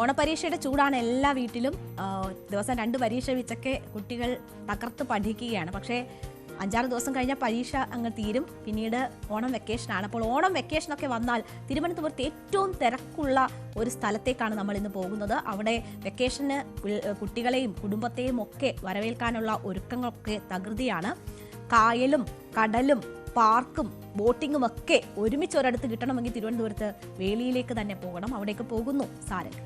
ഓണപരീക്ഷയുടെ ചൂടാണ് എല്ലാ വീട്ടിലും. ദിവസം 2 പരീക്ഷ വെച്ചൊക്കെ കുട്ടികൾ തകർത്ത് പഠിക്കുകയാണ്. പക്ഷേ 5-6 ദിവസം കഴിഞ്ഞാൽ പരീക്ഷ അങ്ങ് തീരും. പിന്നീട് ഓണം വെക്കേഷനാണ്. അപ്പോൾ ഓണം വെക്കേഷനൊക്കെ വന്നാൽ തിരുവനന്തപുരത്ത് ഏറ്റവും തിരക്കുള്ള ഒരു സ്ഥലത്തേക്കാണ് നമ്മൾ ഇന്ന് പോകുന്നത്. അവിടെ വെക്കേഷന് കുട്ടികളെയും കുടുംബത്തെയും ഒക്കെ വരവേൽക്കാനുള്ള ഒരുക്കങ്ങളൊക്കെ തകൃതിയാണ്. കായലും കടലും പാർക്കും ബോട്ടിങ്ങും ഒക്കെ ഒരുമിച്ച് ഒരിടത്ത് കിട്ടണമെങ്കിൽ തിരുവനന്തപുരത്ത് വേളിയിലേക്ക് തന്നെ പോകണം. അവിടേക്ക് പോകുന്നു സാരംഗ്.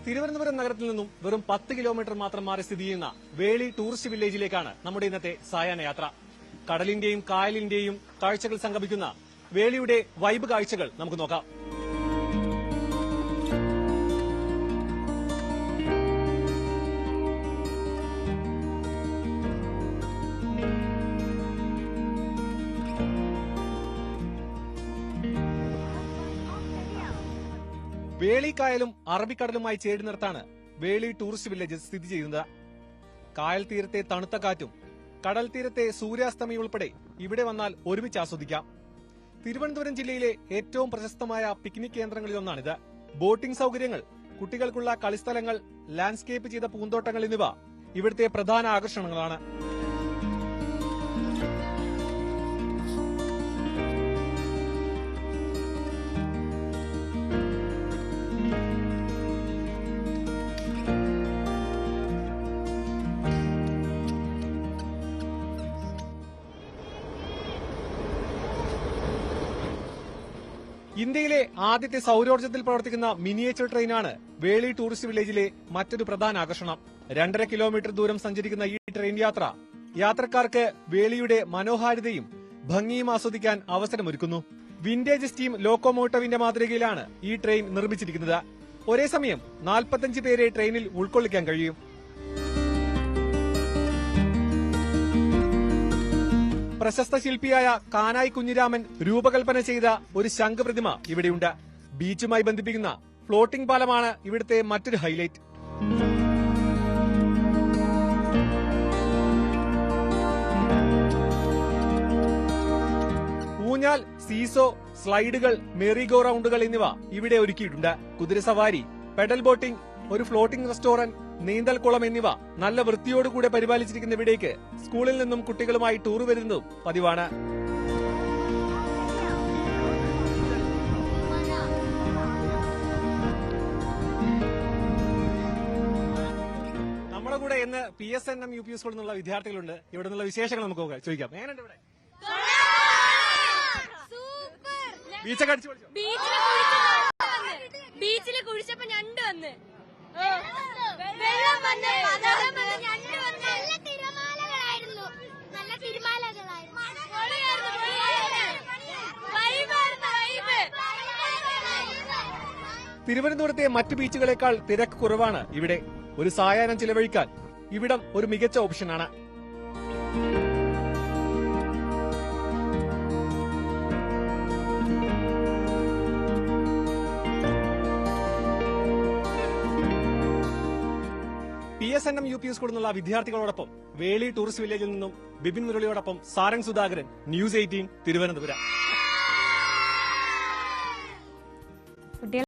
തിരുവനന്തപുരം നഗരത്തിൽ നിന്നും വെറും 10 കിലോമീറ്റർ മാത്രം മാറി സ്ഥിതി ചെയ്യുന്ന വേളി ടൂറിസ്റ്റ് വില്ലേജിലേക്കാണ് നമ്മുടെ ഇന്നത്തെ സായാഹ്ന യാത്ര. കടലിന്റെയും കായലിന്റെയും കാഴ്ചകൾ സംഗമിക്കുന്ന വേളിയുടെ വൈബ് കാഴ്ചകൾ നമുക്ക് നോക്കാം. വേളിക്കായലും അറബിക്കടലുമായി ചേരുന്നിടത്താണ് വേളി ടൂറിസ്റ്റ് വില്ലേജ് സ്ഥിതി ചെയ്യുന്നത്. കായൽ തീരത്തെ തണുത്ത കാറ്റും കടൽ തീരത്തെ സൂര്യാസ്തമയം ഉൾപ്പെടെ ഇവിടെ വന്നാൽ ഒരുമിച്ച് ആസ്വദിക്കാം. തിരുവനന്തപുരം ജില്ലയിലെ ഏറ്റവും പ്രശസ്തമായ പിക്നിക് കേന്ദ്രങ്ങളിലൊന്നാണിത്. ബോട്ടിംഗ് സൌകര്യങ്ങൾ, കുട്ടികൾക്കുള്ള കളിസ്ഥലങ്ങൾ, ലാൻഡ്സ്കേപ്പ് ചെയ്ത പൂന്തോട്ടങ്ങൾ എന്നിവ ഇവിടുത്തെ പ്രധാന ആകർഷണങ്ങളാണ്. ഇന്ത്യയിലെ ആദ്യത്തെ സൌരോർജ്ജത്തിൽ പ്രവർത്തിക്കുന്ന മിനിയേച്ചർ ട്രെയിനാണ് വേളി ടൂറിസ്റ്റ് വില്ലേജിലെ മറ്റൊരു പ്രധാന ആകർഷണം. 2.5 കിലോമീറ്റർ ദൂരം സഞ്ചരിക്കുന്ന ഈ ട്രെയിൻ യാത്ര യാത്രക്കാർക്ക് വേളിയുടെ മനോഹാരിതയും ഭംഗിയും ആസ്വദിക്കാൻ അവസരമൊരുക്കുന്നു. വിന്റേജ് സ്റ്റീം ലോക്കോമോട്ടീവിന്റെ മാതൃകയിലാണ് ഈ ട്രെയിൻ നിർമ്മിച്ചിരിക്കുന്നത്. ഒരേ സമയം 45 പേരെ ട്രെയിനിൽ ഉൾക്കൊള്ളിക്കാൻ കഴിയും. പ്രശസ്ത ശില്പിയായ കാനായി കുഞ്ഞിരാമൻ രൂപകൽപ്പന ചെയ്ത ഒരു ശംഖപ്രതിമ ഇവിടെയുണ്ട്. ബീച്ചുമായി ബന്ധിപ്പിക്കുന്ന ഫ്ലോട്ടിംഗ് പാലമാണ് ഇവിടുത്തെ മറ്റൊരു ഹൈലൈറ്റ്. ഊഞ്ഞാൽ, സീസോ, സ്ലൈഡുകൾ, മെറി ഗോ റൌണ്ടുകൾ എന്നിവ ഇവിടെ ഒരുക്കിയിട്ടുണ്ട്. കുതിരസവാരി, പെഡൽ ബോട്ടിംഗ്, ഒരു ഫ്ലോട്ടിംഗ് റെസ്റ്റോറന്റ്, നീന്തൽക്കുളം എന്നിവ നല്ല വൃത്തിയോടുകൂടെ പരിപാലിച്ചിരിക്കുന്ന ഇവിടേക്ക് സ്കൂളിൽ നിന്നും കുട്ടികളുമായി ടൂർ വരുന്നതും പതിവാണ്. നമ്മുടെ കൂടെ ഇന്ന് PSNM UP സ്കൂളിൽ നിന്നുള്ള വിദ്യാർത്ഥികളുണ്ട്. ഇവിടെ നിന്നുള്ള വിശേഷങ്ങൾ നമുക്ക് ചോദിക്കാം. എങ്ങനെയുണ്ട് ഇവിടെ? ബീച്ചൊക്കെ അടിച്ചു പൊളിച്ചോ? ബീച്ചിൽ കുഴിച്ചപ്പോ ഞണ്ട് വന്ന് തിരുവനന്തപുരത്തെ മറ്റു ബീച്ചുകളെക്കാൾ തിരക്ക് കുറവാണ് ഇവിടെ. ഒരു സായാഹ്നം ചിലവഴിക്കാൻ ഇവിടം ഒരു മികച്ച ഓപ്ഷനാണ്. PSNM UP സ്കൂളിൽ നിന്നുള്ള വിദ്യാർത്ഥികളോടൊപ്പം വേളി ടൂറിസ്റ്റ് വില്ലേജിൽ നിന്നും ബിപിൻ മുരളിയോടൊപ്പം സാരംഗ് സുധാകരൻ, News 18 തിരുവനന്തപുരം.